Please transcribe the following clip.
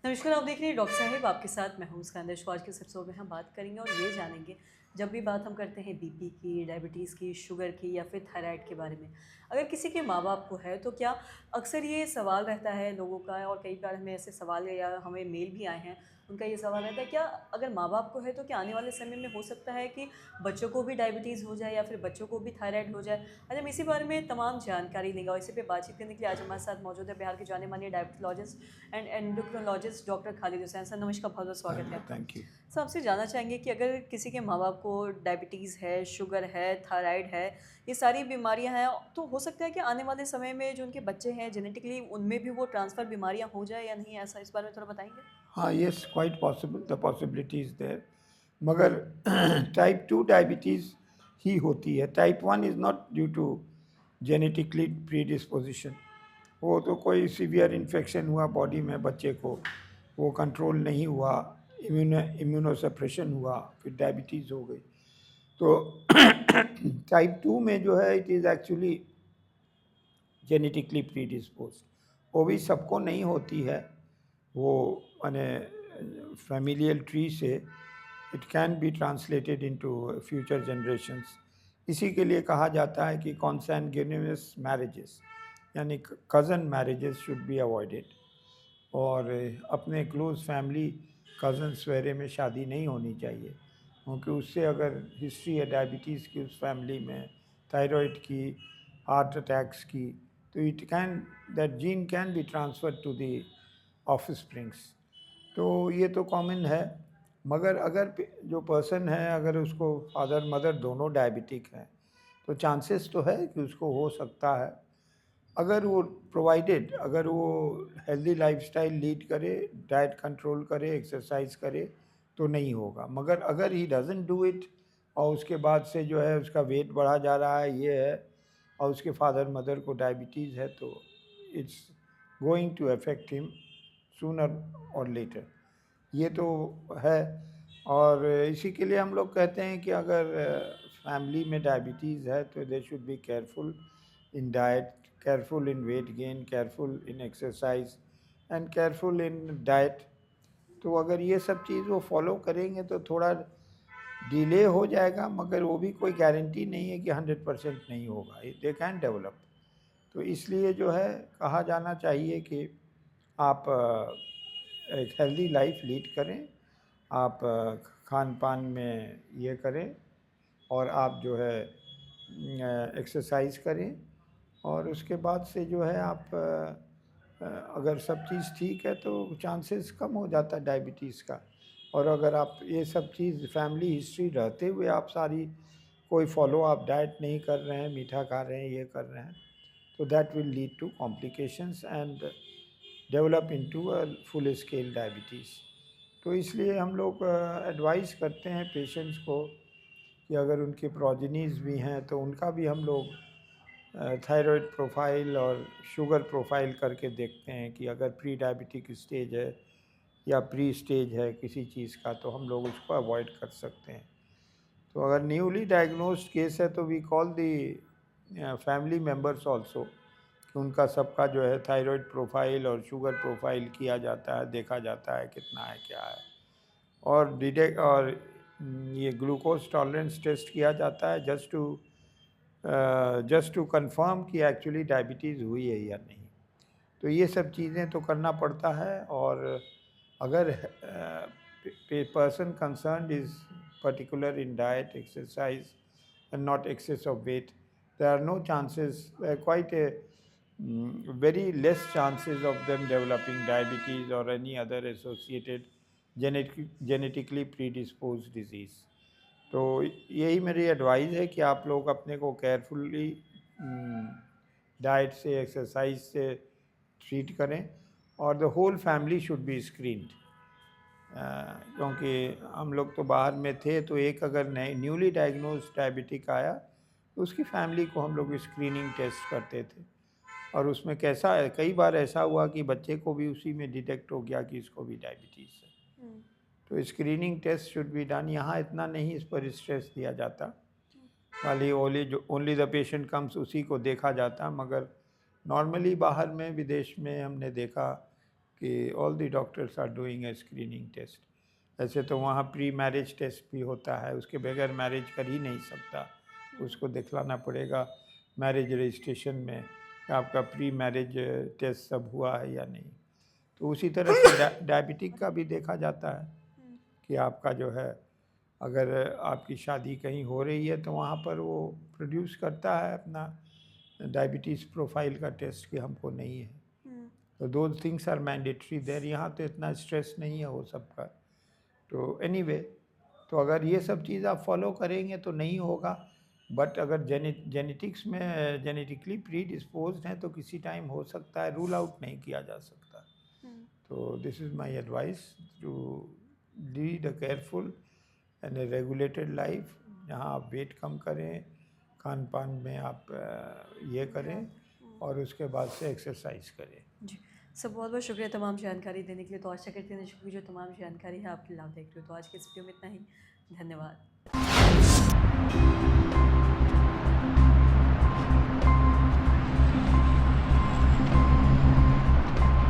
नमस्कार, आप देख रहे हैं डॉक्टर साहिब आपके साथ मैं हूँ स्कंदर। आज के इस एपिसोड में हम बात करेंगे और ये जानेंगे, जब भी बात हम करते हैं बीपी की, डायबिटीज़ की, शुगर की या फिर थायराइड के बारे में, अगर किसी के माँ बाप को है तो क्या अक्सर ये सवाल रहता है लोगों का, और कई बार हमें ऐसे सवाल या हमें मेल भी आए हैं, उनका ये सवाल रहता है, क्या अगर माँ बाप को है तो क्या आने वाले समय में हो सकता है कि बच्चों को भी डायबिटीज़ हो जाए या फिर बच्चों को भी थायराइड हो जाए। आज हम इसी बारे में तमाम जानकारी लेंगे और इसी पे बातचीत करने के लिए आज हमारे साथ मौजूद है बिहार के जाने माने diabetologist and endocrinologist doctor Khalid Hussain. Sir नमस्कार, बहुत बहुत स्वागत है आपका। Thank you. सर आपसे जानना चाहेंगे कि अगर किसी के माँ बाप को डायबिटीज़ है, शुगर है, थायराइड है, ये सारी बीमारियां हैं, तो हो सकता है कि आने वाले समय में जो उनके बच्चे हैं जेनेटिकली उनमें भी वो ट्रांसफ़र बीमारियां हो जाए या नहीं, ऐसा इस बारे में थोड़ा बताएंगे। हाँ, yes, quite possible, the possibility is there. मगर टाइप 2 डायबिटीज़ ही होती है। Type 1 is not due to genetically predisposition. वो तो कोई सीवियर इन्फेक्शन हुआ बॉडी में बच्चे को, वो कंट्रोल नहीं हुआ, इम्यूनोसप्रेशन हुआ, फिर डायबिटीज़ हो गई। तो टाइप 2 में जो है it is actually genetically predispose. वो भी सबको नहीं होती है, वो माने फैमिलियल ट्री से it can be translated into future generations. इसी के लिए कहा जाता है कि कॉन्सैंग्यूनियस मैरिजेस यानी cousin marriages should be avoided, और अपने क्लोज़ फैमिली कज़न्स वगैरह में शादी नहीं होनी चाहिए, क्योंकि उससे अगर हिस्ट्री है डायबिटीज़ की उस फैमिली में, थायराइड की, हार्ट अटैक्स की, तो it can, that gene can be transfer to the offsprings. तो ये तो कॉमन है। मगर अगर जो पर्सन है अगर उसको फादर मदर दोनों डायबिटिक हैं, तो चांसेस तो है कि उसको हो सकता है, अगर वो प्रोवाइडेड, अगर वो हेल्दी लाइफस्टाइल लीड करे, डाइट कंट्रोल करे, एक्सरसाइज करे, तो नहीं होगा। मगर अगर ही डजंट डू इट और उसके बाद से जो है उसका वेट बढ़ा जा रहा है, ये है, और उसके फादर मदर को डायबिटीज़ है, तो it's going to affect him sooner और लेटर। ये तो है। और इसी के लिए हम लोग कहते हैं कि अगर फैमिली में डायबिटीज़ है तो they should be careful in diet, careful in weight gain, careful in exercise and careful in diet. तो अगर ये सब चीज़ वो फॉलो करेंगे तो थोड़ा डिले हो जाएगा, मगर वो भी कोई गारंटी नहीं है कि 100% नहीं होगा, दे कैन डेवलप। तो इसलिए जो है कहा जाना चाहिए कि आप एक हेल्दी लाइफ लीड करें, आप खान पान में ये करें, और आप जो है एक्सरसाइज करें, और उसके बाद से जो है आप अगर सब चीज़ ठीक है तो चांसेस कम हो जाता है डायबिटीज़ का। और अगर आप ये सब चीज़ फैमिली हिस्ट्री रहते हुए आप सारी कोई फॉलो आप डाइट नहीं कर रहे हैं, मीठा खा रहे हैं, ये कर रहे हैं, तो that will lead to complications and develop into a full scale diabetes. तो इसलिए हम लोग एडवाइस करते हैं पेशेंट्स को कि अगर उनके प्रोजेनीज़ भी हैं तो उनका भी हम लोग थायराइड प्रोफाइल और शुगर प्रोफाइल करके देखते हैं कि अगर प्री डायबिटिक स्टेज है या प्री स्टेज है किसी चीज़ का, तो हम लोग उसको अवॉइड कर सकते हैं। तो अगर न्यूली डायग्नोस्ड केस है तो we call the family members also, कि उनका सबका जो है थायराइड प्रोफाइल और शुगर प्रोफाइल किया जाता है, देखा जाता है कितना है क्या है, और डिटेक्ट और ये ग्लूकोज टॉलरेंस टेस्ट किया जाता है जस्ट टू कंफर्म कि एक्चुअली डायबिटीज़ हुई है या नहीं। तो ये सब चीज़ें तो करना पड़ता है। और अगर person concerned is particular in diet, exercise and not excess of weight, there are no chances, quite a very less chances of them developing diabetes or any other associated genetically predisposed disease. तो यही मेरी advice है कि आप लोग अपने को carefully diet से, एक्सरसाइज से ट्रीट करें, और the whole family should be screened. क्योंकि हम लोग तो बाहर में थे, तो एक अगर नए न्यूली डायग्नोज डायबिटिक आया तो उसकी फैमिली को हम लोग स्क्रीनिंग टेस्ट करते थे, और उसमें कैसा है, कई बार ऐसा हुआ कि बच्चे को भी उसी में डिटेक्ट हो गया कि इसको भी डायबिटीज़ है। हम्म। तो screening test should be done. यहाँ इतना नहीं इस पर स्ट्रेस दिया जाता, खाली ओनली द पेशेंट कम्स उसी को देखा जाता, मगर नॉर्मली बाहर में विदेश में हमने देखा कि all the doctors are doing a screening test. ऐसे तो वहाँ प्री मैरिज टेस्ट भी होता है, उसके बगैर मैरिज कर ही नहीं सकता, उसको दिखलाना पड़ेगा मैरिज रजिस्ट्रेशन में कि आपका प्री मैरिज टेस्ट सब हुआ है या नहीं। तो उसी तरह से डायबिटिक का भी देखा जाता है कि आपका जो है, अगर आपकी शादी कहीं हो रही है तो वहाँ पर वो प्रोड्यूस करता है अपना डायबिटीज़ प्रोफाइल का टेस्ट कि हमको नहीं है। तो दोज थिंग्स आर मैंडेटरी देर। यहाँ तो इतना स्ट्रेस नहीं है वो सबका। तो एनीवे, तो अगर ये सब चीज़ आप फॉलो करेंगे तो नहीं होगा, बट अगर जेनेटिक्स में जेनेटिकली प्री डिस्पोज्ड हैं तो किसी टाइम हो सकता है, रूल आउट नहीं किया जा सकता। तो this is my advice to lead a careful and a regulated life, जहाँ आप वेट कम करें, खान पान में आप ये करें और उसके बाद से एक्सरसाइज करें। जी सर, बहुत बहुत शुक्रिया तमाम जानकारी देने के लिए। तो आशा करते हैं कि जो तमाम जानकारी है आपके लाभ देख रहे हो। तो आज के इस वीडियो में इतना ही, धन्यवाद।